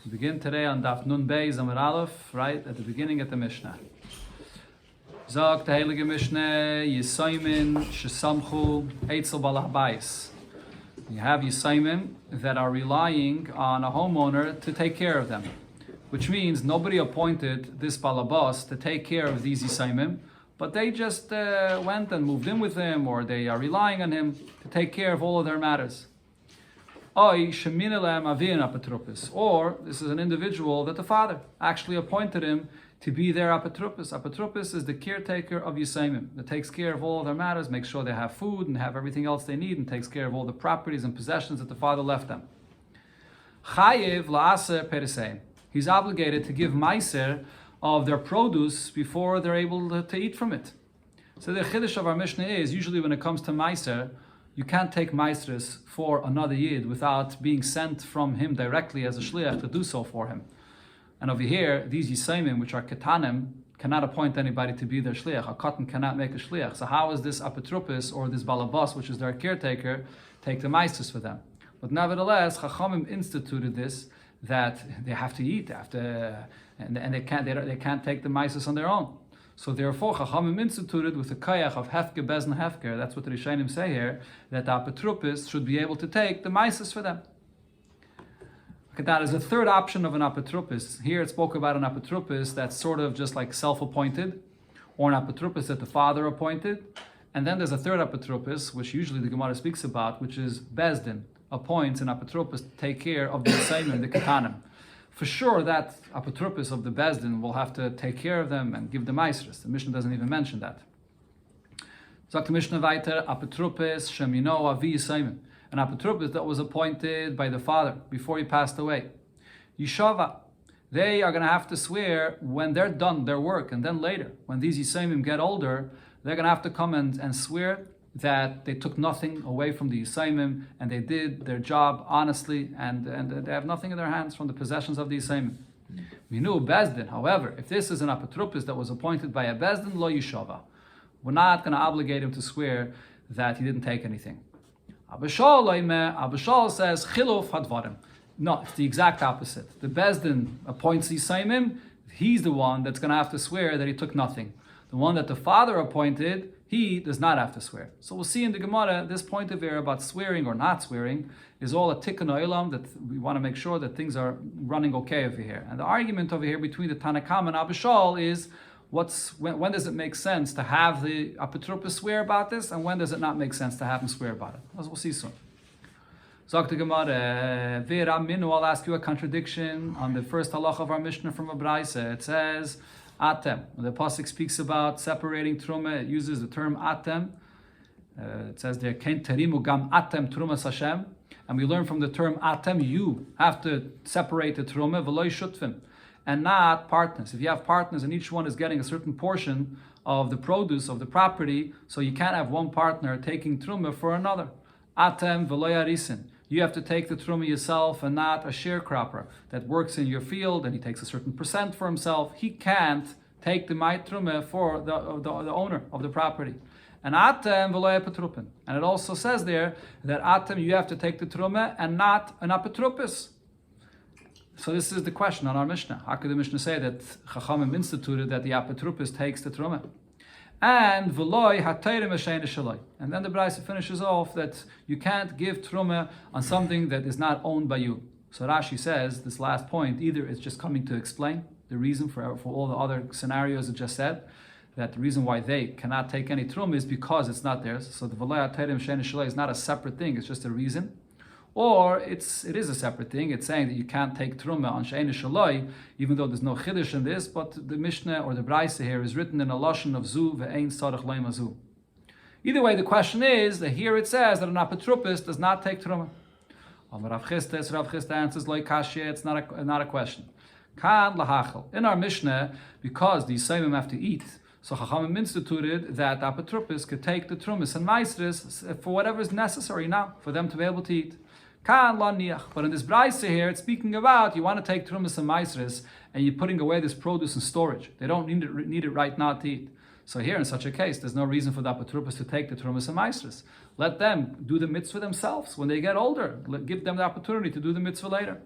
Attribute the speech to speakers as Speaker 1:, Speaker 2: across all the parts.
Speaker 1: We begin today on Daf Nun Beis Amud Aleph, right at the beginning of the Mishnah. Zog the Heilige Mishnah, Yisaymin Shesamchu Eitzel Balach Bayis. You have Yisaymin that are relying on a homeowner to take care of them, which means nobody appointed this balabas to take care of these Yisaymin, but they just went and moved in with him, or they are relying on him to take care of all of their matters. Or this is an individual that the father actually appointed him to be their apotropos. Apotropos is the caretaker of Yisayimim, that takes care of all of their matters, makes sure they have food and have everything else they need, and takes care of all the properties and possessions that the father left them. Chayev la'aser periseim. He's obligated to give meiser of their produce before they're able to eat from it. So the chiddush of our Mishnah is, usually when it comes to meiser, you can't take maestris for another yid without being sent from him directly as a shliach to do so for him. And over here, these yisayimim, which are ketanim, cannot appoint anybody to be their shliach. A katan cannot make a shliach. So how is this apotropos or this balabas, which is their caretaker, take the maestris for them? But nevertheless, Chachamim instituted this, that they have to eat after, and they can't take the maestris on their own. So therefore, Chachamim instituted with the kayach of hefker, bezn, hefker. That's what the Rishonim say here, that the apotropos should be able to take the maises for them. Okay, that is a third option of an apotropos. Here it spoke about an apotropos that's sort of just like self-appointed, or an apotropos that the father appointed. And then there's a third apotropos, which usually the Gemara speaks about, which is bezdin, appoints an apotropos to take care of the assignment, the ketanim. For sure, that apotropos of the bezdin will have to take care of them and give them maestris. The Mishnah doesn't even mention that. Sagt the Mishnah weiter, apotropos shemino avi yisayim. An apotropos that was appointed by the father before he passed away. Yishava. They are going to have to swear when they're done their work, and then later, when these yisayim get older, they're going to have to come and swear that they took nothing away from the Yisayimim, and they did their job honestly, and they have nothing in their hands from the possessions of the Yisayimim. We knew Bezdin, however, if this is an apotropos that was appointed by a Bezdin, lo yishava. We're not going to obligate him to swear that he didn't take anything. Abishal says, chiluf hadvarim. No, it's the exact opposite. The Bezdin appoints the Yisayimim, he's the one that's going to have to swear that he took nothing. The one that the father appointed, he does not have to swear. So we'll see in the Gemara, this point of view about swearing or not swearing is all a tikkun olam, that we want to make sure that things are running okay over here. And the argument over here between the Tanakam and Abishal is, when does it make sense to have the apotropos swear about this, and when does it not make sense to have him swear about it? As we'll see soon. Zok the Gemara, I'll ask you a contradiction on the first halach of our Mishnah from a Braise. It says, Atem. When the pasuk speaks about separating truma, it uses the term atem. It says there, "Ken terimu gam atem trumas Hashem," and we learn from the term atem, you have to separate the truma v'lo shutfim, and not partners. If you have partners and each one is getting a certain portion of the produce of the property, so you can't have one partner taking truma for another. Atem v'lo yarisin. You have to take the truma yourself, and not a sharecropper that works in your field and he takes a certain percent for himself. He can't take the mait truma for the owner of the property. And atem v'lo apotropin. And it also says there that atem, you have to take the truma and not an apotropos. So this is the question on our Mishnah. How could the Mishnah say that Chachamim instituted that the apotropos takes the truma? And v'loi hatayrim eshein shaloi. And then the Braise finishes off that you can't give truma on something that is not owned by you. So Rashi says this last point, either it's just coming to explain the reason for all the other scenarios it just said, that the reason why they cannot take any truma is because it's not theirs. So the v'loi hatayrim eshein shaloi is not a separate thing; it's just a reason. Or it is a separate thing. It's saying that you can't take truma on she'ein shaloi, even though there's no chiddush in this. But the Mishnah or the Braise here is written in a lashon of zu ve'ein sarach leima zu. Either way, the question is that here it says that an apotropos does not take truma. Rav Chisda answers loy kashya. It's not a question. Kan lahachal. In our Mishnah, because the Yisayimim have to eat, so Chachamim instituted that the apotropos could take the trumas and maestris for whatever is necessary now for them to be able to eat. But in this Braise here, it's speaking about you want to take trumas and maestris and you're putting away this produce in storage. They don't need it right now to eat. So here, in such a case, there's no reason for the apotropos to take the trumas and maestris. Let them do the mitzvah themselves when they get older. Give them the opportunity to do the mitzvah later.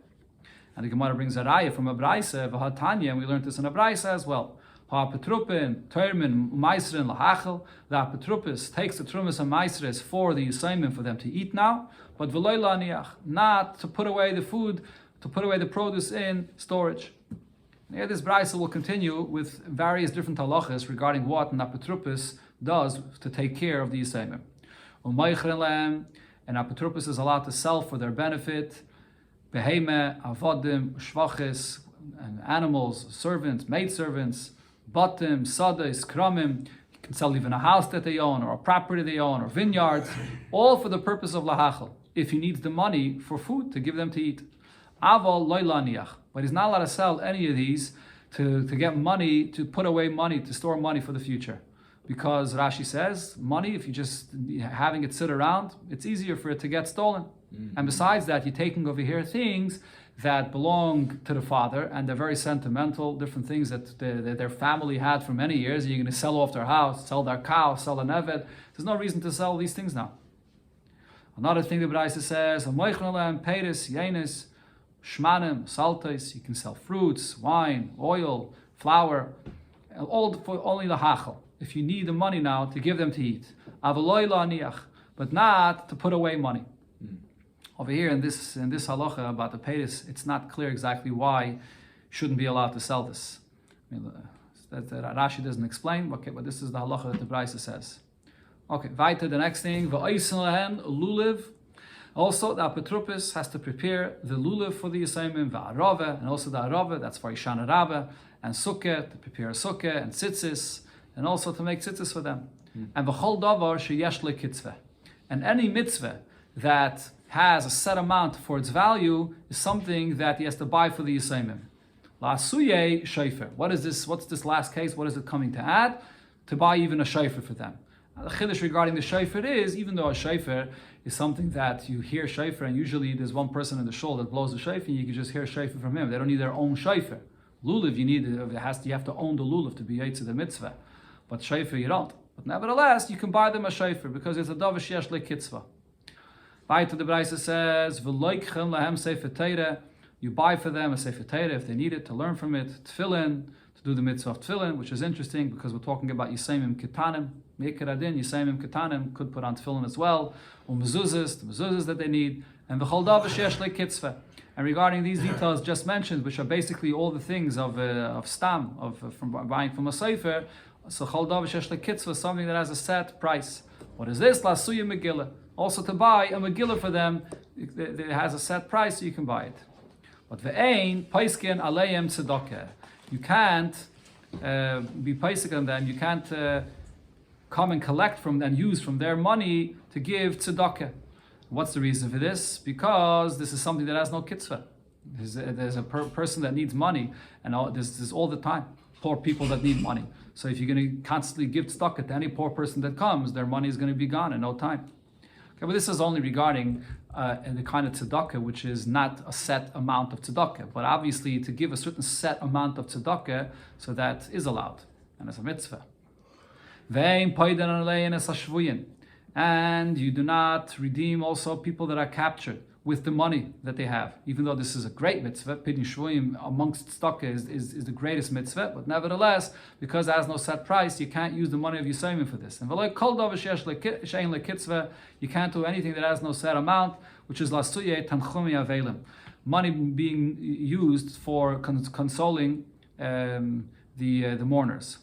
Speaker 1: And the Gemara brings a raya from a Braisa, V'hatanya, and we learned this in a Braisa as well. Ha'apetrupin, termin, meisrin, lahachel. The apetrupis takes the trumas and meisres for the Yisayim for them to eat now, but v'loy laniach, not to put away the food, to put away the produce in storage. Here this Braisa will continue with various different halachas regarding what an apetrupis does to take care of the Yisayim. And apetrupis is allowed to sell for their benefit. Beheme, avodim, shvachis, and animals, servants, maidservants, batim, sadis, kramim. You can sell even a house that they own, or a property they own, or vineyards, all for the purpose of lahachal. If he needs the money for food to give them to eat. Aval loylaniach. But he's not allowed to sell any of these to get money, to put away money, to store money for the future. Because Rashi says, money, if you just having it sit around, it's easier for it to get stolen. Mm-hmm. And besides that, you're taking over here things that belong to the father, and they're very sentimental, different things that their family had for many years. You're going to sell off their house, sell their cow, sell an eved. There's no reason to sell these things now. Another thing the Braisa says, peiris, yenis, shmanim, saltais. You can sell fruits, wine, oil, flour, all for only the hachal. If you need the money now to give them to eat, but not to put away money. Over here in this halacha about the peiris, it's not clear exactly why you shouldn't be allowed to sell this. I mean, that Rashi doesn't explain. Okay, but this is the halacha that the Braisa says. Okay, weiter, the next thing, lulav. Also, the apetrupis has to prepare the lulav for the yisayim, va'arava, and also the arava, that's for Ishana Rabbah, and sukkah, to prepare sukkah, and tzitzis, and also to make tzitzis for them. And v'chol davar sheyesh lekitzveh. And any mitzvah that has a set amount for its value is something that he has to buy for the yisayim. La'asuye shayfer. What is this? What's this last case? What is it coming to add? To buy even a shayfer for them. The chiddush regarding the shayfer is, even though a shayfer is something that you hear shayfer, and usually there's one person in the shul that blows the shayfer, and you can just hear shayfer from him. They don't need their own shayfer. Lulav, you have to own the lulav to be yetzer the mitzvah. But shayfer, you don't. But nevertheless, you can buy them a shayfer because it's a davar sheyesh lekitzvah. Weiter the Braisa says, "V'loikchem lahem sefer Torah." You buy for them a sefer Torah if they need it to learn from it. Tefillin, to do the mitzvah of tefillin, which is interesting because we're talking about Yisayim Ketanim. Meikar Adin, Yisayim Ketanim could put on tefillin as well. Or mezuzahs, the mezuzahs that they need. And v'chol davar sheyesh lekitzvah. And regarding these details just mentioned, which are basically all the things of stam, from buying from a sefer, so chol davar sheyesh lekitzvah is something that has a set price. What is this? Lasuya Megillah. Also to buy a Megillah for them, it has a set price, so you can buy it. But ve'ein paiskin aleim tzedakah. You can't be paisik on them. You can't come and collect from and use from their money to give tzedakah. What's the reason for this? Because this is something that has no kitzvah. There's a person that needs money, and there's all the time poor people that need money. So if you're going to constantly give tzedakah to any poor person that comes, their money is going to be gone in no time. Okay, but this is only regarding the kind of tzedakah which is not a set amount of tzedakah. But obviously, to give a certain set amount of tzedakah, so that is allowed, and it's a mitzvah. And you do not redeem also people that are captured with the money that they have. Even though this is a great mitzvah, pidin shvuyim amongst tzedakah is the greatest mitzvah, but nevertheless, because it has no set price, you can't use the money of Yisayim for this. And you can't do anything that has no set amount, which is lasuye tanchumi avelim. Money being used for consoling the mourners.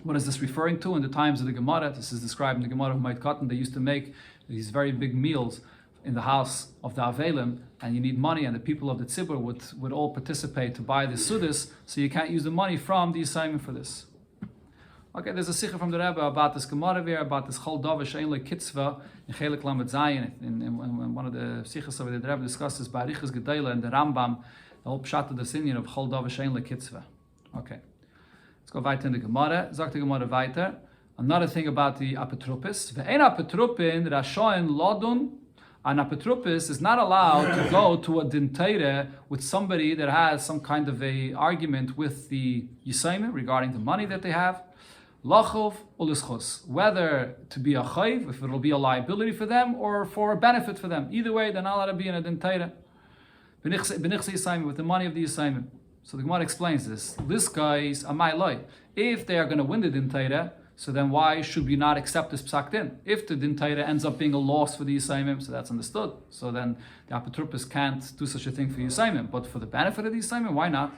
Speaker 1: What is this referring to? In the times of the Gemara, this is described in the Gemara of Gittin, they used to make these very big meals in the house of the Avelim, and you need money, and the people of the Tzibur would all participate to buy the Sudas, so you can't use the money from the assignment for this. Okay, there's a sikha from the Rebbe about this Gemara here, about this Chol Davar She'ein Lekitzvah in Chelik Lamed Zayin. In one of the sikhas over the Rebbe discusses Barichas Gedaila and the Rambam, the whole pshat of the Sinyan of Chol Davar She'ein Lekitzvah. Okay. Let's go weiter in the Gemara. Sagt the Gemara weiter. Another thing about the apetrupis. Ve'ein apetrupin rashoin lodun. An apetrupis is not allowed to go to a din Torah with somebody that has some kind of a argument with the Yisayim regarding the money that they have. Lachov ulischos. Whether to be a chayv, if it will be a liability for them, or for a benefit for them. Either way, they're not allowed to be in a din Torah. with the money of the Yisayimim. So the Gemara explains this. This guy's a ma'iloi. If they are going to win the Din Torah, so then why should we not accept this psak din? If the Din Torah ends up being a loss for the Yisayimim, so that's understood. So then the apotropos can't do such a thing for Yisayimim. But for the benefit of the Yisayimim, why not?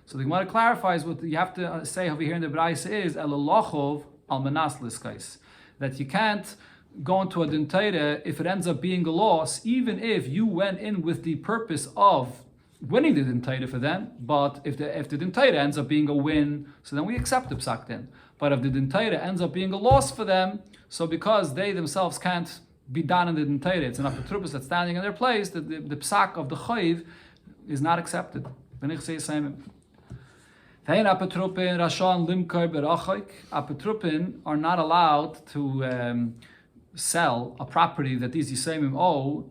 Speaker 1: So the Gemara clarifies what you have to say over here in the Braisa is elolachov almanas liskais, that you can't go into a Din Torah if it ends up being a loss, even if you went in with the purpose of winning the Din Torah for them. But if the Din Torah ends up being a win, so then we accept the psak din. But if the Din Torah ends up being a loss for them, so because they themselves can't be done in the Din Torah, it's an apotropos that's standing in their place, the psak of the chayiv is not accepted. Apotropin are not allowed to sell a property that these Yisayimim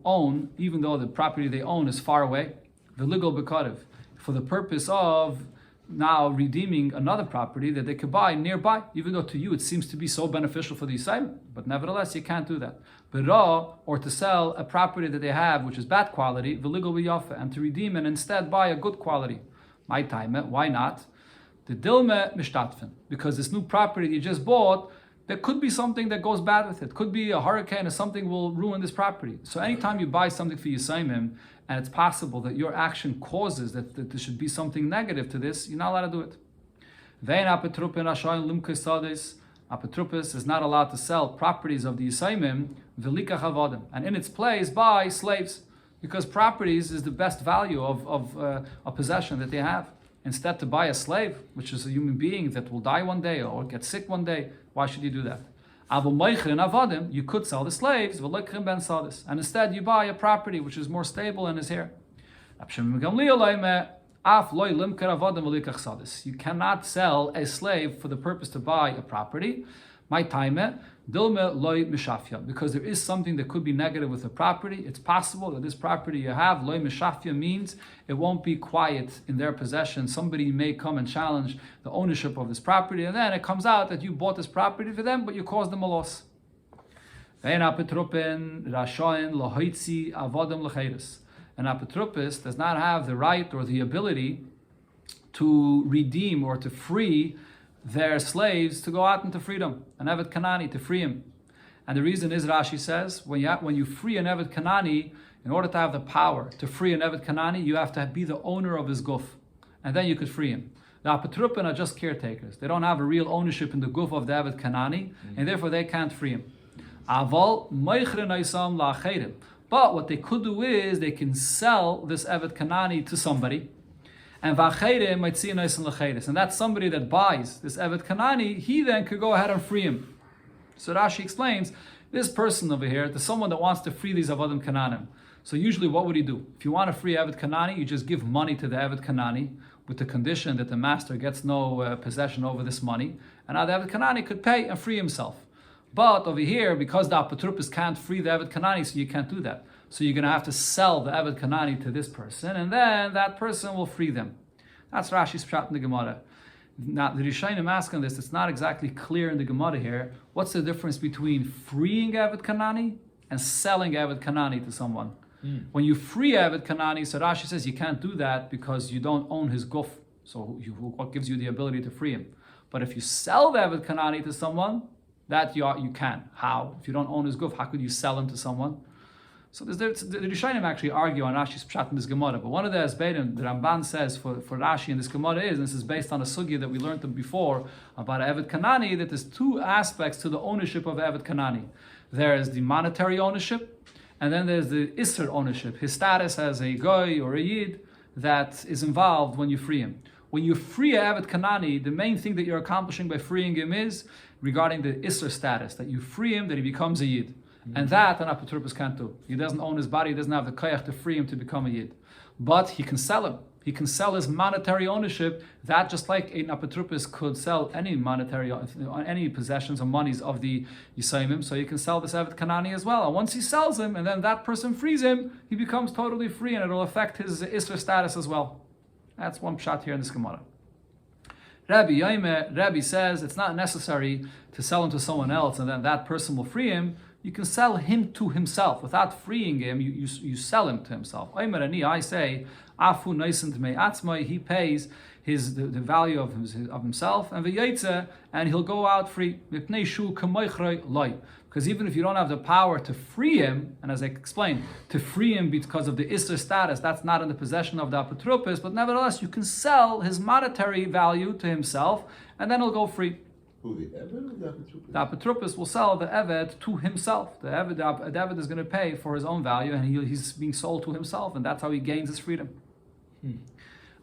Speaker 1: own, even though the property they own is far away, the legal bekarev, for the purpose of now redeeming another property that they could buy nearby, even though to you it seems to be so beneficial for the Yisayimim, but nevertheless you can't do that. Or to sell a property that they have which is bad quality, the legal biyafa, and to redeem and instead buy a good quality. My time, why not? The dilme mishtatfen, because this new property you just bought, there could be something that goes bad with it. Could be a hurricane or something will ruin this property. So anytime you buy something for Yisayimim, and it's possible that your action causes that there should be something negative to this, you're not allowed to do it. Apotropos is not allowed to sell properties of the Yisayimim, and in its place buy slaves, because properties is the best value of a possession that they have. Instead, to buy a slave, which is a human being that will die one day or get sick one day, why should you do that? You could sell the slaves, and instead you buy a property which is more stable and is here. You cannot sell a slave for the purpose to buy a property. My time, because there is something that could be negative with the property. It's possible that this property you have, loy mishafya, means it won't be quiet in their possession. Somebody may come and challenge the ownership of this property, and then it comes out that you bought this property for them, but you caused them a loss. An apotropos does not have the right or the ability to redeem or to free their slaves to go out into freedom, an Eved Kanani, to free him. And the reason is, Rashi says, when you free an Eved Kanani, in order to have the power to free an Eved Kanani, you have to be the owner of his guf, and then you could free him. The apotropin are just caretakers. They don't have a real ownership in the guf of the Eved Kanani, and therefore they can't free him. But what they could do is they can sell this Eved Kanani to somebody, and that somebody that buys this Eved Kanani, he then could go ahead and free him. So Rashi explains, this person over here, there's someone that wants to free these Avadim Kananim. So usually what would he do? If you want to free Eved Kanani, you just give money to the Eved Kanani with the condition that the master gets no possession over this money, and now the Eved Kanani could pay and free himself. But over here, because the apotropos can't free the Eved Kanani, so you can't do that. So you're going to have to sell the Eved Kanani to this person, and then that person will free them. That's Rashi's pshat in the Gemara. Now, the Rishonim ask on this, it's not exactly clear in the Gemara here. What's the difference between freeing Eved Kanani and selling Eved Kanani to someone? When you free Eved Kanani, so Rashi says you can't do that because you don't own his guf. So what gives you the ability to free him? But if you sell the Eved Kanani to someone, that you can. How? If you don't own his guf, how could you sell him to someone? So the Rishonim actually argue on Rashi's pshat in this Gemara, but one of the Esbeirim, the Ramban says for Rashi in this Gemara is, and this is based on a sugya that we learned before about Eved Kanani, that there's two aspects to the ownership of Eved Kanani. There is the monetary ownership, and then there's the Isser ownership, his status as a goy or a yid that is involved when you free him. When you free Eved Kanani, the main thing that you're accomplishing by freeing him is regarding the Isser status, that you free him, that he becomes a yid. And that an apotropos can't do. He doesn't own his body, he doesn't have the koyach to free him to become a yid. But he can sell him. He can sell his monetary ownership, that just like an apotropos could sell any monetary, any possessions or monies of the Yisayimim, so he can sell this Eved Kanani as well. And once he sells him, and then that person frees him, he becomes totally free, and it will affect his Isra status as well. That's one pshat here in this Gemara. Rabbi says it's not necessary to sell him to someone else, and then that person will free him, you can sell him to himself without freeing him. You sell him to himself. I say, afu neisent me atzmai. He pays the value of himself, and he'll go out free. Because even if you don't have the power to free him, and as I explained, to free him because of the Isser status, that's not in the possession of the apotropis, but nevertheless, you can sell his monetary value to himself, and then he'll go free.
Speaker 2: Who, the Eved or the apotropis?
Speaker 1: The apotropis will sell the Eved to himself. The Eved is going to pay for his own value, and he's being sold to himself, and that's how he gains his freedom.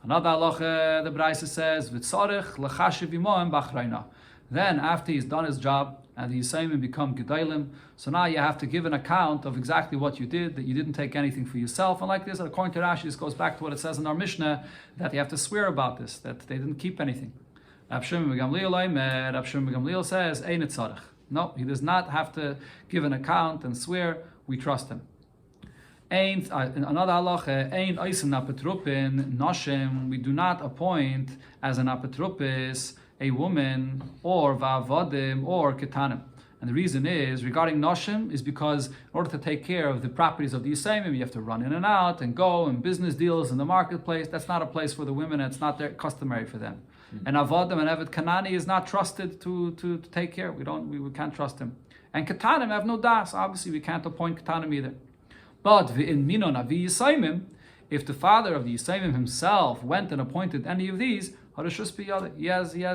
Speaker 1: Another halacha, the Braisa says, "V'tzarich lechashiv imoim b'achreina." Then, after he's done his job and the Yisayimim become Gedalim, so now you have to give an account of exactly what you did, that you didn't take anything for yourself. And like this, according to Rashi, this goes back to what it says in our Mishnah, that you have to swear about this, that they didn't keep anything. Rab Shimon ben Gamliel says, Ein tzarich. No, he does not have to give an account and swear. We trust him. Another halacha, ein oisim apotropin noshem. We do not appoint as an apotropis a woman or va'avodim or ketanim. And the reason is, regarding noshim, is because in order to take care of the properties of the Yisayimim, you have to run in and out and go and business deals in the marketplace. That's not a place for the women, and it's not their customary for them. And avodim and evet kanani is not trusted to take care. We can't trust him. And ketanim have no das. Obviously, we can't appoint ketanim either. But in minon avi Yisayimim, if the father of the Yisayimim himself went and appointed any of these, he has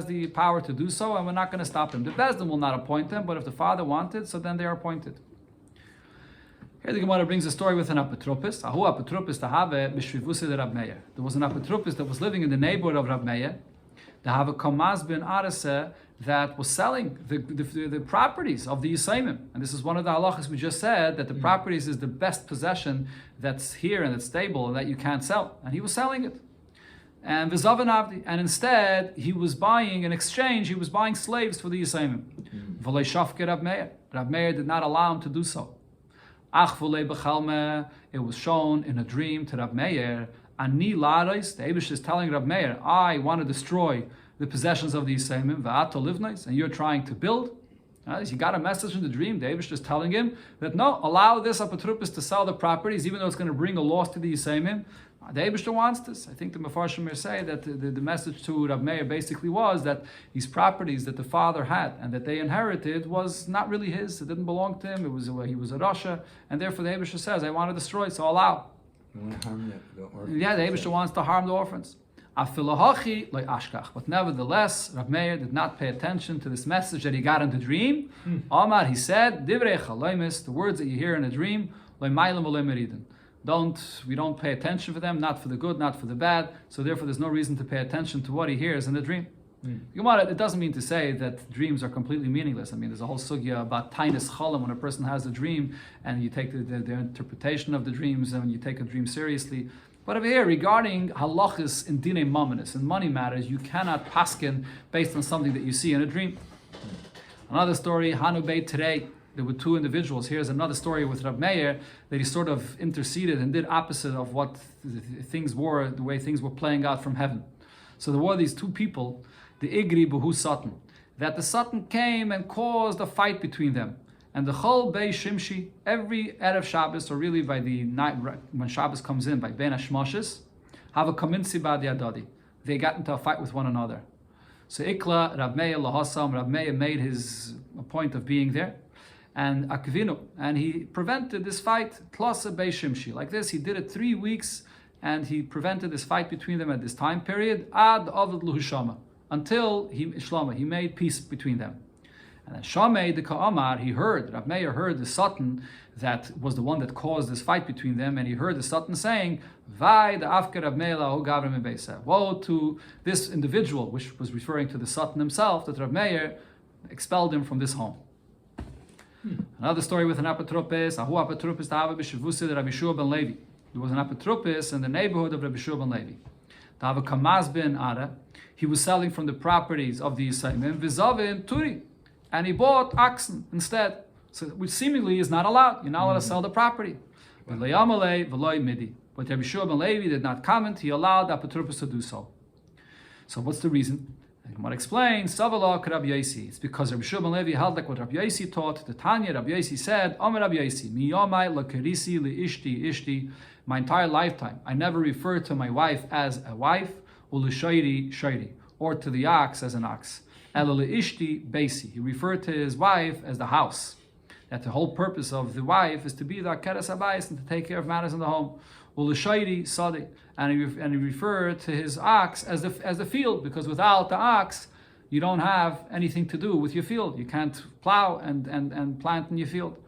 Speaker 1: the power to do so, and we're not going to stop him. The Bezdin will not appoint them, but if the father wanted, so then they are appointed. Here the Gemara brings a story with an apotropis. Ahu apotropis tahave b'shvivuse de Rab Meir. There was an apotropis that was living in the neighborhood of Rab Meir. They have a kamaz ben arase that was selling the properties of the Yisayimim. And this is one of the halachas we just said, that the properties is the best possession that's here and that's stable and that you can't sell. And he was selling it. And v'zavan avdi, and instead he was buying, in exchange, he was buying slaves for the Yisayimim. V'lei shafke Rab Meir. Rab Meir did not allow him to do so. Ach v'lei b'chalme, it was shown in a dream to Rab Meir. Ani larais, the Eibush is telling Rab Meir, I want to destroy the possessions of the Yisayimim, v'ato livnais, and you're trying to build. He got a message in the dream. The Eibush is telling him that no, allow this apotropis to sell the properties, even though it's going to bring a loss to the Yisayimim. The Eibishter wants this. I think the Mefarshim say that the message to Rab Meir basically was that these properties that the father had and that they inherited was not really his. It didn't belong to him. He was a Rasha, and therefore the Eibishter says, I want to destroy, so allow. The Eibishter wants to harm the orphans. But nevertheless, Rab Meir did not pay attention to this message that he got in the dream. Omar, he said, the words that you hear in a dream, we don't pay attention for them, not for the good, not for the bad, so therefore there's no reason to pay attention to what he hears in the dream. It doesn't mean to say that dreams are completely meaningless. I mean, there's a whole sugya about tainis cholam, when a person has a dream and you take the interpretation of the dreams and you take a dream seriously. But over here, regarding halachas in dinei mamanis, in money matters, you cannot paskin based on something that you see in a dream. Another story, Hanubei today, there were two individuals. Here's another story with Rab Meir that he sort of interceded and did opposite of what things were, the way things were playing out from heaven. So there were these two people, the Igri Buhu Satan, that the Satan came and caused a fight between them. And the Chol Bei Shimshi, every Erev Shabbos, or really by the night when Shabbos comes in, by Ben Hashmoshes, have a Kaminsi Badi Adadi. They got into a fight with one another. So Ikla, Rab Meir Lahasam, Rab Meir made his a point of being there. And Akvinu, and he prevented this fight, plus a Bei Shimshi. Like this, he did it 3 weeks, and he prevented this fight between them at this time period, Ad Avad Luhushama, until he made peace between them. And then Shamei the Ka'amar, Rab Meir heard the Satan that was the one that caused this fight between them, and he heard the Satan saying, Vai the Afker Rab Meir Lahu Gavrim Beisa. Woe to this individual, which was referring to the Satan himself, that Rab Meir expelled him from this home. Another story with an apotropis. Ahu apotropis tahava b'shivuse de Rabbi Shua ben Levi. There was an apotropis in the neighborhood of Rabbi Shua ben Levi. Tahava kamaz ben Ara. He was selling from the properties of the Yisayimim. V'zavin turi, and he bought oxen instead. So, which seemingly is not allowed. You're not allowed to sell the property. But Rabbi Shua ben Levi did not comment. He allowed the apotropis to do so. So what's the reason? And Gemara explains, Savala Rabbi Yosi. It's because Rabbi Shimon Levi held like what Rabbi Yosi taught. The Tanya, Rabbi Yosi said, Amar Rabbi Yosi, Miyamai lakarisi liishti ishti. My entire lifetime, I never referred to my wife as a wife, ulishairi shairi, or to the ox as an ox. Ela liishti beisi. He referred to his wife as the house. That the whole purpose of the wife is to be the akeres habayis and to take care of matters in the home. Ulishairi sadi, and he referred to his ox as the field, because without the ox, you don't have anything to do with your field. You can't plow and plant in your field.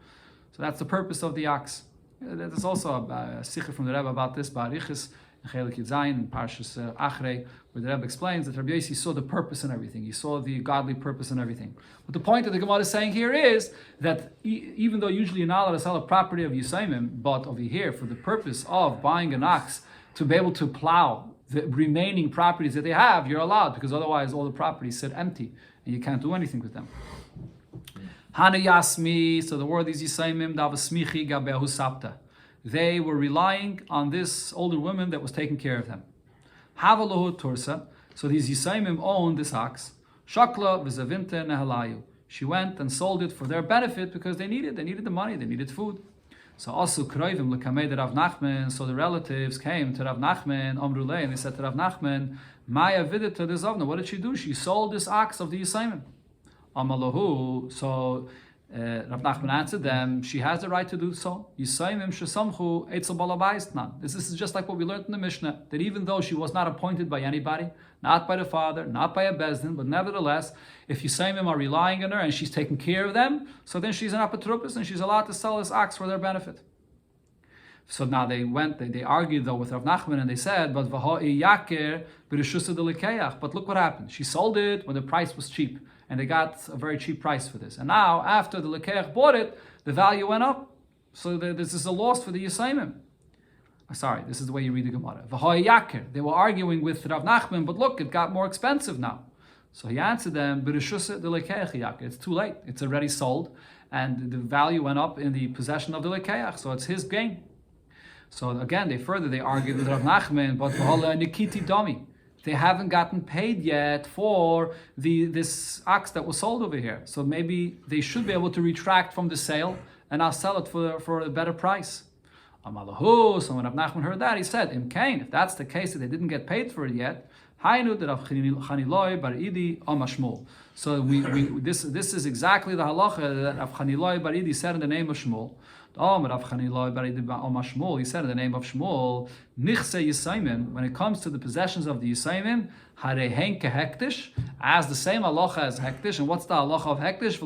Speaker 1: So that's the purpose of the ox. There's also a sikha from the Rebbe about this, Ba'arichis, in Chelik Yudzayin, in Parshas Achrei, where the Rebbe explains that Rabbi Yosi saw the purpose in everything. He saw the godly purpose in everything. But the point that the Gemara is saying here is that even though usually you're not allowed to sell a property of Yisaimim, but over here, for the purpose of buying an ox to be able to plow the remaining properties that they have, you're allowed, because otherwise all the properties sit empty and you can't do anything with them. Hana Yasmi, so the word is Yisaimim, Davasmichi Gabehu Sapta. They were relying on this older woman that was taking care of them. Havalahu Tursa, so these Yisaimim owned this ox. Shakla Vizavinte Nehalayu. She went and sold it for their benefit because they needed the money, they needed food. So also Kroivim Lekamed Rav Nachman, so the relatives came to Rav Nachman, Omrulei, and they said to Rav Nachman, Maya Vidita Dezavna, what did she do? She sold this ox of the Yisaimim. Amalahu, so Rav Nachman answered them, she has the right to do so. Yisaimim shesamchu etzel balabayistnan. This is just like what we learned in the Mishnah, that even though she was not appointed by anybody, not by the father, not by a bezdin, but nevertheless, if Yisaimim are relying on her and she's taking care of them, so then she's an apotropos and she's allowed to sell this ox for their benefit. So now they argued though with Rav Nachman and they said, but look what happened. She sold it when the price was cheap. And they got a very cheap price for this. And now, after the Lekeach bought it, the value went up. So this is a loss for the Yisaimim. Sorry, this is the way you read the Gemara. They were arguing with Rav Nachman, but look, it got more expensive now. So he answered them, it's too late. It's already sold. And the value went up in the possession of the Lekeach. So it's his gain. So again, they argued with Rav Nachman, but Nikiti Domi. They haven't gotten paid yet for this ox that was sold over here. So maybe they should be able to retract from the sale and I'll sell it for a better price. Amalahu, so when Rav Nachman heard that, he said, Imkain, if that's the case that they didn't get paid for it yet, Hainu Rav Chaniloi Bar Idi Amashmul. So this is exactly the halacha that Rav Chaniloi Bar Idi said in the name of Shmuel. He said in the name of Shmuel, when it comes to the possessions of the Yisaimim, as the same halacha as hektish. And what's the halacha of hektish?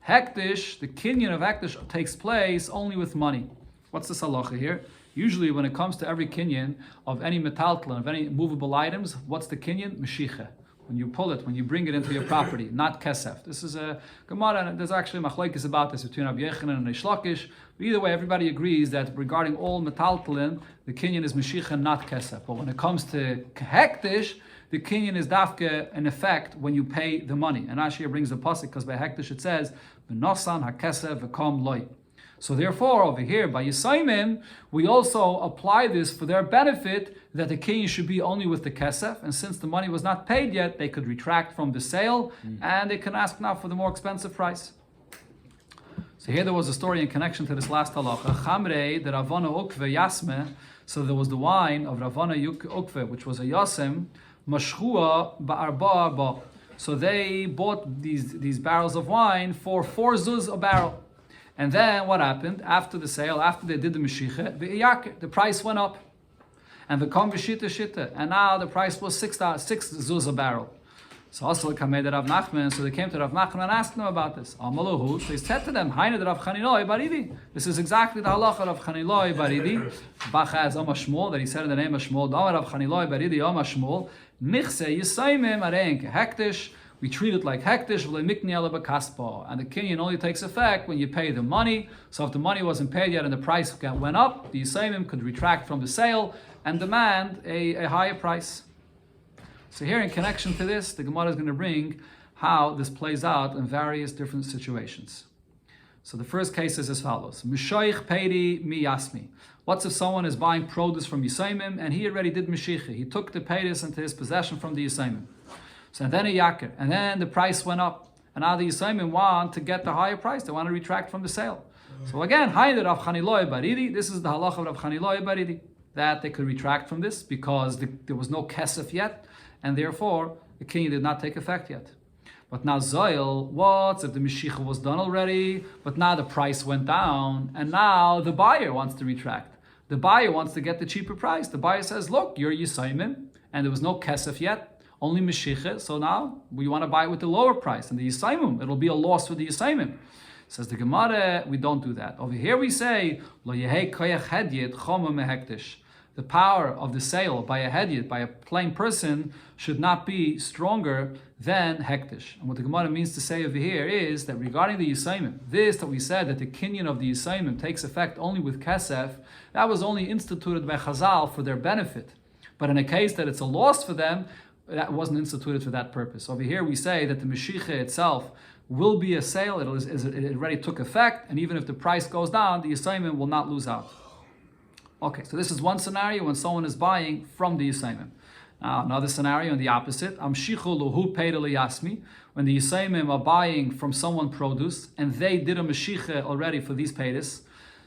Speaker 1: Hektish, the kinyan of hektish takes place only with money. What's this halacha here? Usually when it comes to every kinyan of any metaltlan, of any movable items, what's the kinyan? Meshicha. When you pull it, when you bring it into your property, not kesef. This is a Gemara, and there's actually machlokes about this between Rabbi Yechanan and Reish Lakish. But either way, everybody agrees that regarding all metaltalin, the kinyan is meshicha, not kesef. But when it comes to hektish, the kinyan is dafke in effect when you pay the money. And Rashi brings the pasuk because by hektish it says, "V'nosan hakesef v'kom loy." So therefore, over here, by Yisaimim, we also apply this for their benefit, that the kinyan should be only with the kesef, and since the money was not paid yet, they could retract from the sale, and they can ask now for the more expensive price. So here there was a story in connection to this last halacha. Chamrei, the Ravana Ukve Yasme, so there was the wine of Ravana Ukve, which was a Yasem, Mashchua Ba'arba Arba. So they bought these barrels of wine for 4 zuz a barrel. And then what happened? After the sale, after they did the Mashiach, the price went up. And the kom v'shita shita. And now the price was 6 zuz a barrel. So also came to Rav Nachman, so they came to Rav Nachman and asked him about this. Amalahu, so he said to them, Hainu Rav Chaniloi Baridi. This is exactly the halacha of Chaniloi Baridi. Bacha as Oma Shmuel, that he said in the name of Shmuel, Dama Rav Chaniloi Baridi Oma Shmuel, Nichse Yisaimim Arein Hektish. We treat it like hektish, and the kinyan only takes effect when you pay the money. So if the money wasn't paid yet and the price went up, the Yisaimim could retract from the sale and demand a higher price. So here in connection to this, the Gemara is going to bring how this plays out in various different situations. So the first case is as follows. Mishoich Peri mi Yasmi. What's if someone is buying produce from Yisaimim and he already did Meshicha? He took the Pedis into his possession from the Yisaimim. So then a Yakir. And then the price went up. And now the Yisaimim want to get the higher price. They want to retract from the sale. So again, Rav Chaniloi Baridi. This is the halacha of Rav Chaniloi Baridi. That they could retract from this because there was no kesef yet. And therefore, the king did not take effect yet. But now Zoil, what if the Meshicha was done already, but now the price went down, and now the buyer wants to retract. The buyer wants to get the cheaper price. The buyer says, look, you're Yisaimim, and there was no Kesef yet, only Meshicha, so now we want to buy it with the lower price. And the Yisaimim, it'll be a loss for the Yisaimim. Says the Gemara, we don't do that. Over here we say, Lo yehei koyach hedyet choma mehektish. The power of the sale by a hedyet, by a plain person, should not be stronger than hektish. And what the Gemara means to say over here is that regarding the Yisaimim, this that we said that the kinyan of the Yisaimim takes effect only with kesef, that was only instituted by Chazal for their benefit. But in a case that it's a loss for them, that wasn't instituted for that purpose. Over here we say that the Meshicha itself will be a sale, it already took effect, and even if the price goes down, the Yisaimim will not lose out. Okay, so this is one scenario when someone is buying from the Yisaimim. Now, another scenario in the opposite, Amshichu luhu peidele yasmi, when the Yisaimim are buying from someone produce, and they did a Meshicha already for these peides.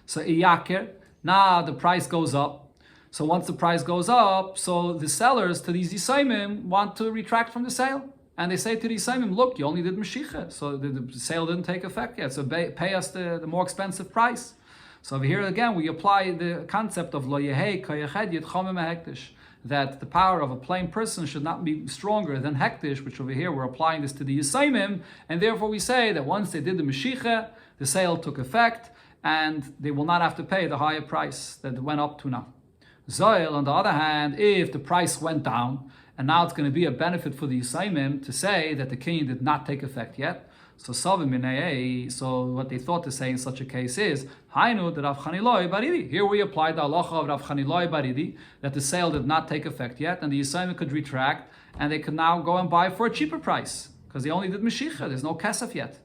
Speaker 1: So iyaker, now the price goes up. So once the price goes up, so the sellers to these Yisaimim want to retract from the sale. And they say to the Yisaimim, look, you only did Meshicha, so the sale didn't take effect yet, so pay us the more expensive price. So over here again, we apply the concept of lo yehei koyach hedyet choma mehektish, that the power of a plain person should not be stronger than hektish, which over here we're applying this to the Yisaimim, and therefore we say that once they did the Meshicha, the sale took effect, and they will not have to pay the higher price that it went up to now. Zoil, on the other hand, if the price went down, and now it's going to be a benefit for the Yisaimim to say that the king did not take effect yet. So what they thought to say in such a case is, Hainu de Rav Chaniloi Baridi. Here we apply the halacha of Rav Chaniloi Baridi, that the sale did not take effect yet, and the Yisaimim could retract, and they could now go and buy for a cheaper price, because they only did Meshicha, there's no Kesef yet.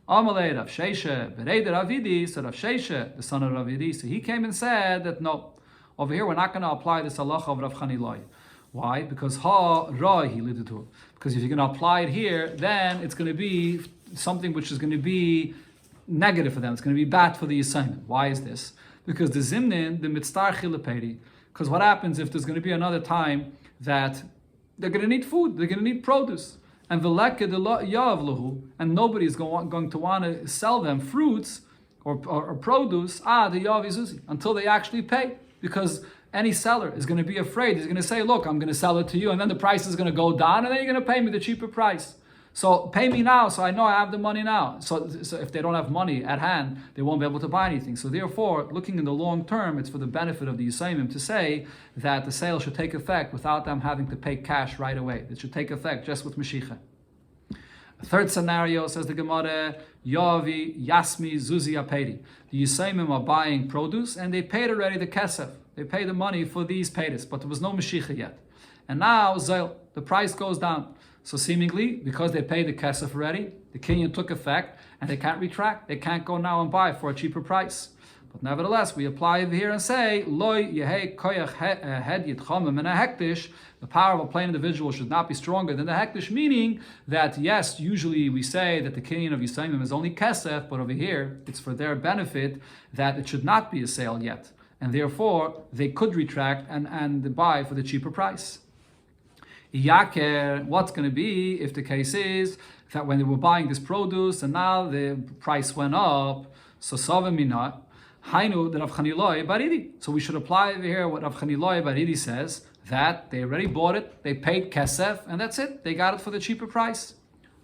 Speaker 1: Amalei Rav Sheisha, Berei Ravidi, so Rav Sheisha, the son of Ravidi, so he came and said that no, over here we're not going to apply this halacha of Rav Chaniloi. Why? Because because if you're going to apply it here, then it's going to be something which is going to be negative for them. It's going to be bad for the Yisaimim. Why is this? Because the Zimnin, the Mitztar Chileperi, because what happens if there's going to be another time that they're going to need food, they're going to need produce, and and nobody's going to want to sell them fruits or produce, the Yav Izuzi, until they actually pay. Because any seller is going to be afraid. He's going to say, look, I'm going to sell it to you, and then the price is going to go down, and then you're going to pay me the cheaper price. So pay me now, so I know I have the money now. So if they don't have money at hand, they won't be able to buy anything. So therefore, looking in the long term, it's for the benefit of the Yisaimim to say that the sale should take effect without them having to pay cash right away. It should take effect just with Meshicha. A third scenario, says the Gemara, Yavi, Yasmi, Zuzi, Apedi. The Yisaimim are buying produce, and they paid already the kesef. They paid the money for these paydas, but there was no Meshicha yet. And now, the price goes down. So seemingly, because they paid the kesef already, the kinyan took effect, and they can't retract. They can't go now and buy for a cheaper price. But nevertheless, we apply over here and say, Loi yehei koyach hedyet chomim and a hektish. The power of a plain individual should not be stronger than the hektish, meaning that yes, usually we say that the kinyan of Yisaimim is only kesef, but over here, it's for their benefit that it should not be a sale yet. And therefore, they could retract and buy for the cheaper price. Yaker, what's going to be if the case is that when they were buying this produce and now the price went up, so Savamina, Hainu the Rav Chaniloi Baridi. So we should apply over here what Rav Chaniloi Baridi says, that they already bought it, they paid kesef, and that's it. They got it for the cheaper price.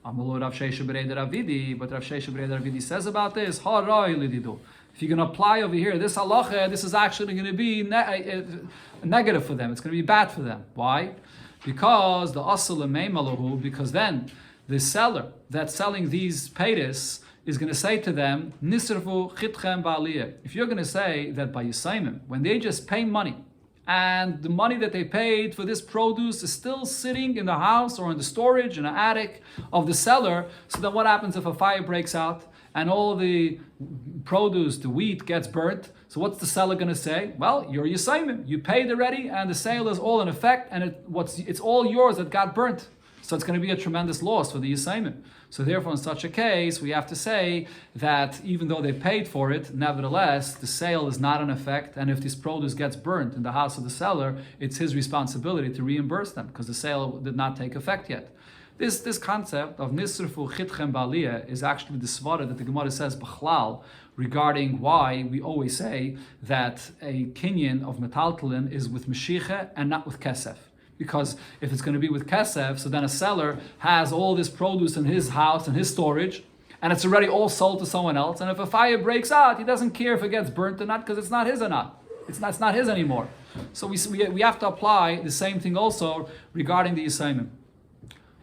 Speaker 1: Amalu Rav Sheisha Berei Ravidi, but Rav Sheisha Berei Ravidi says about this, Harai Lididu. If you're going to apply over here this halacha, this is actually going to be negative for them. It's going to be bad for them. Why? Because the asal malahu, because then the seller that's selling these peiris is going to say to them, Nisrfu chitchem ba'aliyah. If you're going to say that by Yisaimim, when they just pay money, and the money that they paid for this produce is still sitting in the house or in the storage in the attic of the seller, so then what happens if a fire breaks out and all the produce, the wheat gets burnt. So what's the seller going to say? Well, you're Yisayimim. You paid already, and the sale is all in effect, and it's all yours that got burnt. So it's going to be a tremendous loss for the Yisayimim. So therefore, in such a case, we have to say that even though they paid for it, nevertheless, the sale is not in effect, and if this produce gets burnt in the house of the seller, it's his responsibility to reimburse them, because the sale did not take effect yet. This concept of Nisrfu Chitchem Baliyah is actually the svara that the Gemara says B'chlal regarding why we always say that a kinyan of metaltalin is with Meshicha and not with Kesef. Because if it's going to be with Kesef, so then a seller has all this produce in his house and his storage, and it's already all sold to someone else. And if a fire breaks out, he doesn't care if it gets burnt or not, because it's not his or not. It's not his anymore. So we have to apply the same thing also regarding the Yisayimim.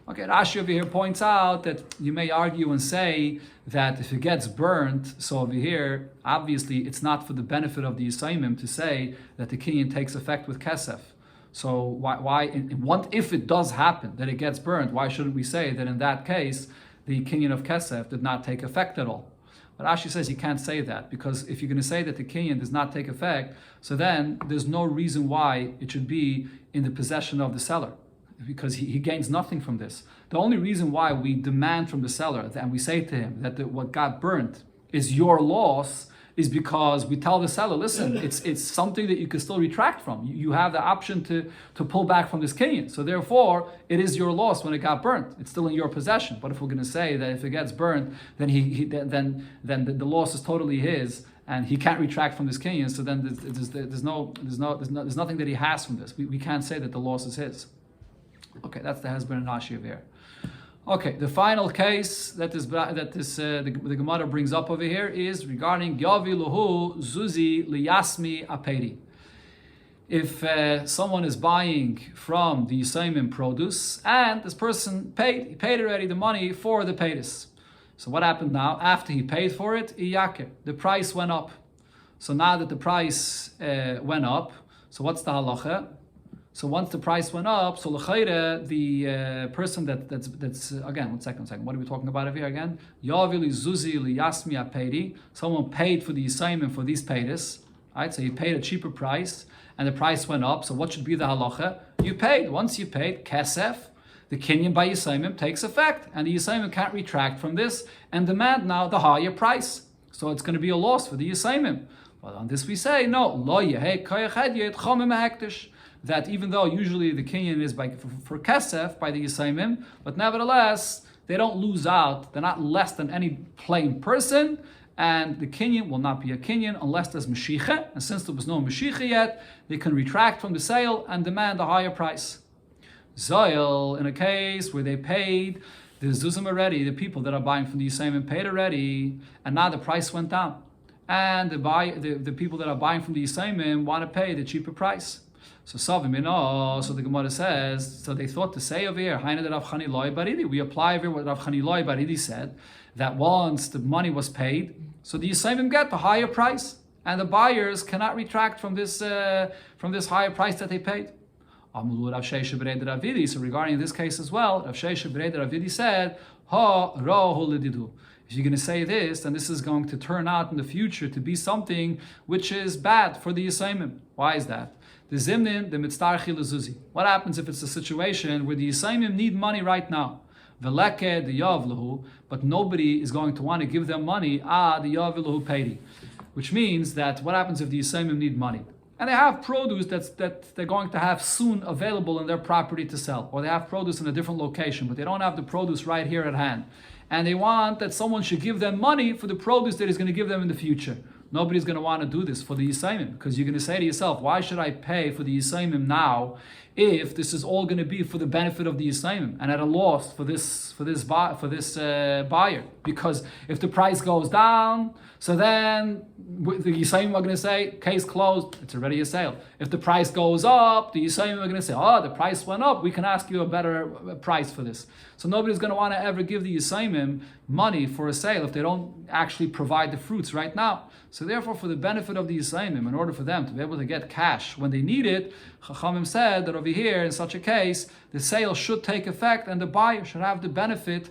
Speaker 1: Okay, Rashi over here points out that you may argue and say that if it gets burnt, so over here, obviously it's not for the benefit of the Yisayimim to say that the kinyan takes effect with Kesef. So why if it does happen that it gets burnt, why shouldn't we say that in that case the kinyan of Kesef did not take effect at all? But Rashi says you can't say that, because if you're going to say that the kinyan does not take effect, so then there's no reason why it should be in the possession of the seller, because he gains nothing from this. The only reason why we demand from the seller and we say to him that what got burnt is your loss is because we tell the seller, listen, it's something that you can still retract from. You have the option to pull back from this kinyan. So therefore, it is your loss when it got burnt. It's still in your possession. But if we're going to say that if it gets burnt, then then the loss is totally his, and he can't retract from this kinyan. So then there's nothing that he has from this. We can't say that the loss is his. Okay, that's the husband and Rashi over here. Okay, the final case that the Gemara brings up over here is regarding Yavi Luhu Zuzi Liyasmi Aperi. If someone is buying from the Yisayimim produce and this person he paid already the money for the paytis. So what happened now? After he paid for it, the price went up. So now that the price went up, so what's the halacha? So once the price went up, so l'chayre, the person that's again, one second. What are we talking about over here again? Yavili zuzi liyasmi apedi. Someone paid for the Yisayimim for these paytis, right? So he paid a cheaper price, and the price went up. So what should be the halacha? You paid. Once you paid, kesef, the kinyan by Yisayimim takes effect, and the Yisayimim can't retract from this and demand now the higher price. So it's going to be a loss for the Yisayimim. Well, on this we say no. Lo yehei koyach hedyet chomim hektish. That even though usually the kinyan is for kesef by the Yisayimim, but nevertheless they don't lose out. They're not less than any plain person, and the kinyan will not be a kinyan unless there's Mashiach. And since there was no Mashiach yet, they can retract from the sale and demand a higher price. Zoil, in a case where they paid the zuzim already, the people that are buying from the Yisayimim paid already, and now the price went down, and the people that are buying from the Yisayimim want to pay the cheaper price. So the Gemara says, so they thought to say over here, we apply over what Rav Chani Loi Baridi said, that once the money was paid, so the Yisayimim get the higher price, and the buyers cannot retract from this higher price that they paid. So regarding this case as well, Rav Sheisha Berei Ravidi said, if you're going to say this, then this is going to turn out in the future to be something which is bad for the Yisayimim. Why is that? The zimnin, the mitztarchi lezuzi. What happens if it's a situation where the Yisayimim need money right now? Veleke the yavlahu, but nobody is going to want to give them money. The yavlahu pedi, which means that what happens if the Yisayimim need money and they have produce that they're going to have soon available in their property to sell, or they have produce in a different location, but they don't have the produce right here at hand, and they want that someone should give them money for the produce that is going to give them in the future. Nobody's going to want to do this for the Yisayimim, because you're going to say to yourself, why should I pay for the Yisayimim now if this is all going to be for the benefit of the Yisayimim and at a loss for this buyer? Because if the price goes down, so then the Yisayimim are going to say, case closed, it's already a sale. If the price goes up, the Yisayimim are going to say, the price went up, we can ask you a better price for this. So nobody's going to want to ever give the Yisayimim money for a sale if they don't actually provide the fruits right now. So therefore, for the benefit of the Yisayimim, in order for them to be able to get cash when they need it, Chachamim said that over here, in such a case, the sale should take effect and the buyer should have the benefit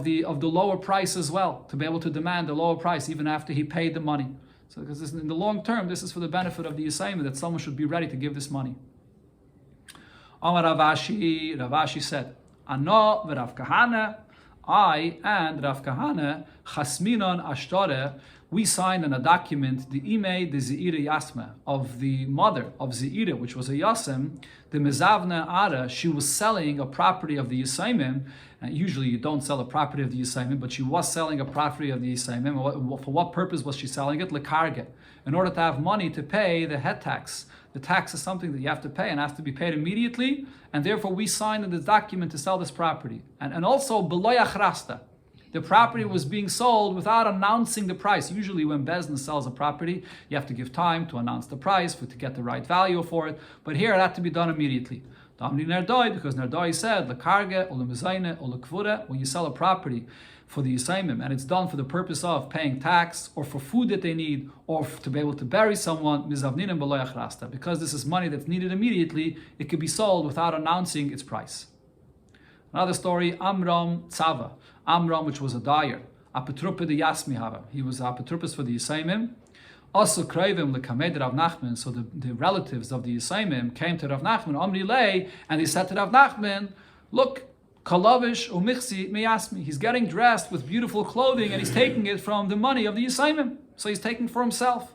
Speaker 1: the lower price as well, to be able to demand a lower price even after he paid the money. So because in the long term, this is for the benefit of the Yisayim, that someone should be ready to give this money. Amar Ravashi said, Ano v'Rav Kahana, I and Rav Kahana, Chasminon Ashtore, we signed on a document the Ime de Zeira Yasma, of the mother of Zeira, which was a Yasem, the Mezavna Ara. She was selling a property of the Yisayimim. Usually you don't sell a property of the Yisayimim, but she was selling a property of the Yisayimim. For what purpose was she selling it? Lekarge, in order to have money to pay the head tax. The tax is something that you have to pay and has to be paid immediately, and therefore we signed in this document to sell this property. And also, beloy achrasta, the property was being sold without announcing the price. Usually when Bezdin sells a property, you have to give time to announce the price, to get the right value for it, but here it had to be done immediately. Because Nerdoi said, when you sell a property for the Yisayimim, and it's done for the purpose of paying tax, or for food that they need, or to be able to bury someone, because this is money that's needed immediately, it could be sold without announcing its price. Another story, Amram Tzava. Amram, which was a dyer, apetrupa de Yasmihava. He was apetrupus for the Yisayimim. Also, Krevim lekamed Rav Nachman. So the relatives of the Yisayimim came to Rav Nachman, Amri Lei, and they said to Rav Nachman, look, Kalavish umichsi meyasmi. He's getting dressed with beautiful clothing, and he's taking it from the money of the Yisayimim. So he's taking for himself.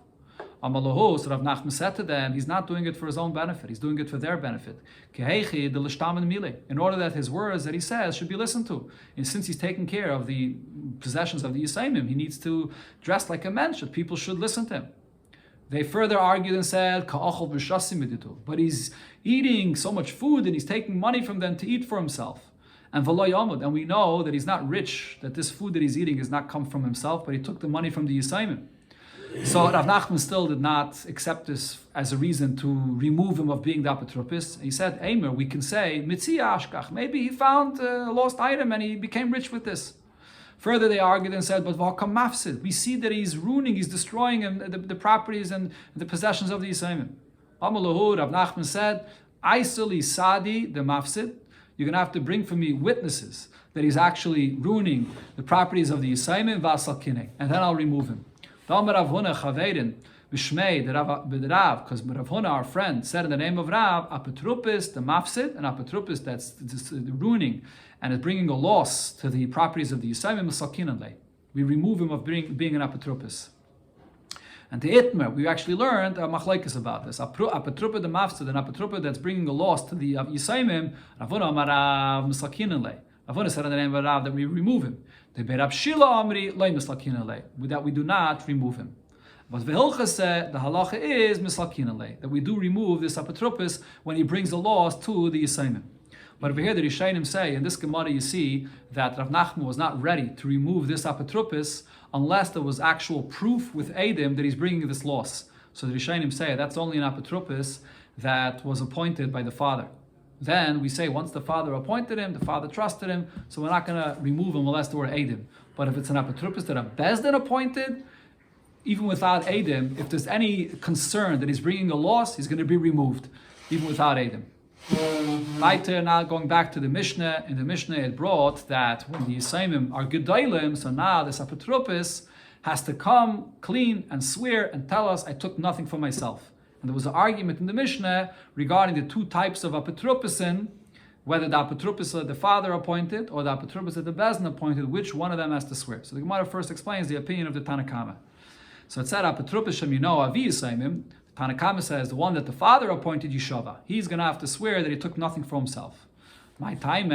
Speaker 1: Amalahu, so Rav Nachman said to them, he's not doing it for his own benefit, he's doing it for their benefit. In order that his words that he says should be listened to. And since he's taking care of the possessions of the Yisayimim, he needs to dress like a mensch, that people should listen to him. They further argued and said, but he's eating so much food and he's taking money from them to eat for himself. And we know that he's not rich, that this food that he's eating has not come from himself, but he took the money from the Yisayimim. So Rav Nachman still did not accept this as a reason to remove him of being the apotropis. He said, Eimer, we can say, Mitzia Ashkach, maybe he found a lost item and he became rich with this. Further they argued and said, but Vakam Mafsid, we see that he's ruining, he's destroying the properties and the possessions of the Yisayimim. Amalahu, Rav Nachman said, Aisali Sadi, the Mafsid, you're going to have to bring for me witnesses that he's actually ruining the properties of the Yisayimim, Vasal Kinei, and then I'll remove him. Rav Huna Chaverin B'Shmei the Rav, because Rav Huna, our friend, said in the name of Rav, Apetrupis the Mafsid, an Apetrupis that's ruining and is bringing a loss to the properties of the Yisayimim Masakinanle. We remove him of being an Apetrupis. And the Itmer, we actually learned a machlekes about this. Apetrupa the Mafsid, an Apetrupa that's bringing a loss to the Yisayimim, Rav Huna Amarav Masakinanle. Rav Huna said in the name of Rav that we remove him. That we do not remove him. But the halacha is that we do remove this apotropis when he brings the loss to the Yisayimim. But over here the Rishayim say, in this Gemara you see that Rav Nachman was not ready to remove this apotropis unless there was actual proof with Eidim that he's bringing this loss. So the Rishayim say that's only an apotropis that was appointed by the father. Then we say once the father appointed him, the father trusted him, so we're not going to remove him unless there were Eidim. But if it's an apotropis that a Bezdin appointed, even without Eidim, if there's any concern that he's bringing a loss, he's going to be removed, even without Eidim. Later, now going back to the Mishnah, in the Mishnah it brought that when the Yisayimim are Gedolim, so now this apotropis has to come clean and swear and tell us, I took nothing for myself. And there was an argument in the Mishnah regarding the two types of apotropisin, whether the apotropis that the father appointed or the apotropis that the Bezdin appointed, which one of them has to swear. So the Gemara first explains the opinion of the Tanakama. So it said apotropis shemino avi Yisayimim. The Tanakama says the one that the father appointed Yishava. He's going to have to swear that he took nothing for himself. My time,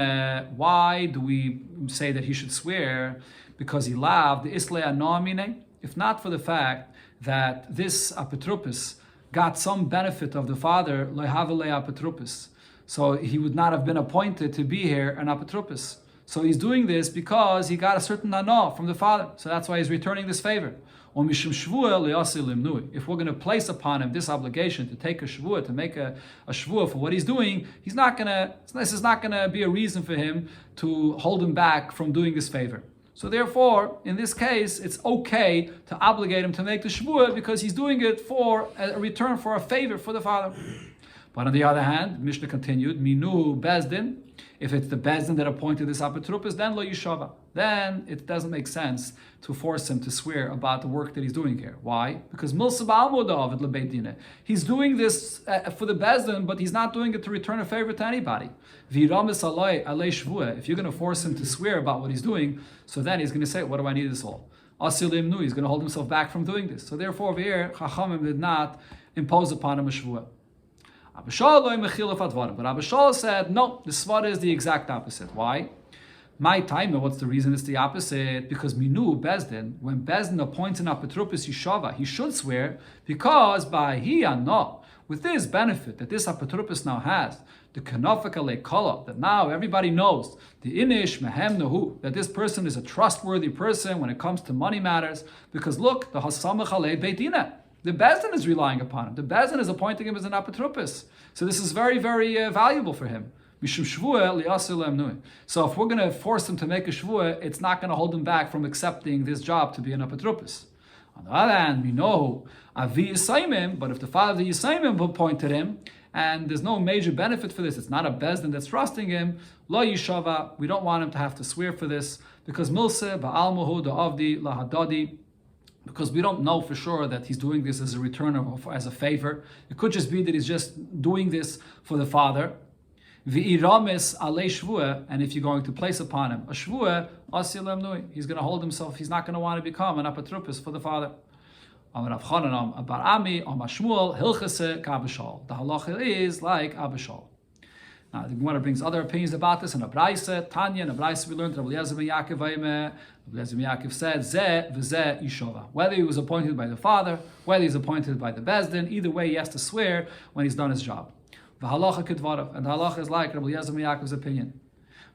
Speaker 1: why do we say that he should swear? Because he loved the Islay Anoamine. If not for the fact that this apotropis got some benefit of the father, lehavale apotropis. So he would not have been appointed to be here an apotropis. So he's doing this because he got a certain ana from the father. So that's why he's returning this favor. If we're going to place upon him this obligation to take a shvuah, to make a shvuah for what he's doing, this is not going to be a reason for him to hold him back from doing this favor. So therefore, in this case, it's okay to obligate him to make the shvuah because he's doing it for a return for a favor for the father. But on the other hand, Mishnah continued, Minu Bezdin, if it's the Bezdin that appointed this apotropos, then lo yishava. Then it doesn't make sense to force him to swear about the work that he's doing here. Why? Because Milsa Ba'almodav at Lebeit Dinah. He's doing this for the Bezdin, but he's not doing it to return a favor to anybody. V'iramis alei shvua. If you're going to force him to swear about what he's doing, so then he's going to say, what do I need this all? Asilim nu, he's going to hold himself back from doing this. So therefore, over here, Chachamim did not impose upon him a shvua. But Abba Shal said, no, the svara is the exact opposite. Why? My time, what's the reason it's the opposite? Because Minu Bezdin, when Bezdin appoints an apotropos Yishava, he should swear, because by he and no, with this benefit that this apotropos now has, the kanafaka lekala, that now everybody knows, the inish mehem nahu, that this person is a trustworthy person when it comes to money matters, because look, the hasamach alei beitina. The Bezdin is relying upon him. The Bezdin is appointing him as an apotropos. So this is very, very valuable for him. So if we're going to force him to make a shvua, it's not going to hold him back from accepting this job to be an apotropos. On the other hand, we know Avi Yisaimim, but if the father of the Yisaimim appointed him, and there's no major benefit for this, it's not a Bezdin that's trusting him, Lo Yishava, we don't want him to have to swear for this, because Milse, Ba'al Muhu, Da'avdi, Lahadadi, because we don't know for sure that he's doing this as a return or as a favor. It could just be that he's just doing this for the father. V'iramis alei shvua, and if you're going to place upon him a shvua, asilem nui, he's going to hold himself, he's not going to want to become an apotropos for the father. The halacha is like Abba Shal. Now, the Gemara brings other opinions about this in a Braisa, Tanya, in a Braisa we learned, Rabbi Eliezer ben Yaakov said, Zeh v'zeh yishova. Whether he was appointed by the father, whether he's appointed by the Bezdin, either way he has to swear when he's done his job. The halacha kedvarav, and the halacha is like Rabbi Eliezer ben Yaakov's opinion.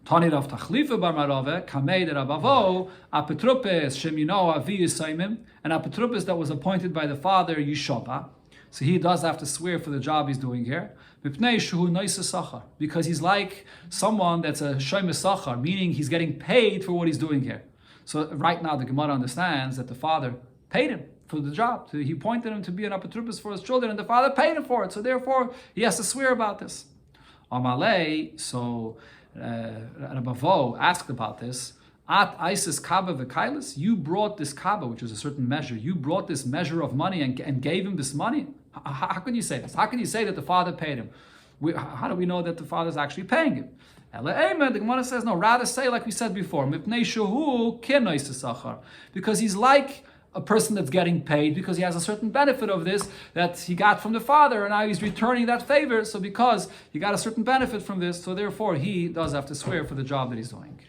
Speaker 1: Tani Rav Tachlifa bar Marave, Kamei de Rabavo, apotropes shemino avi yisaimim, an apotropos that was appointed by the father yishova. So he does have to swear for the job he's doing here. Because he's like someone that's a shoyme sachar, meaning he's getting paid for what he's doing here. So right now the Gemara understands that the father paid him for the job. He appointed him to be an apotropos for his children, and the father paid him for it. So therefore he has to swear about this. Amalei, so Rabavo asked about this. At Isis Kaba v'Kailis, you brought this Kaba, which is a certain measure. You brought this measure of money and gave him this money. How can you say this? How can you say that the father paid him? How do we know that the father is actually paying him? The Gemara says no. Rather say like we said before, because he's like a person that's getting paid because he has a certain benefit of this that he got from the father, and now he's returning that favor. So because he got a certain benefit from this, so therefore he does have to swear for the job that he's doing.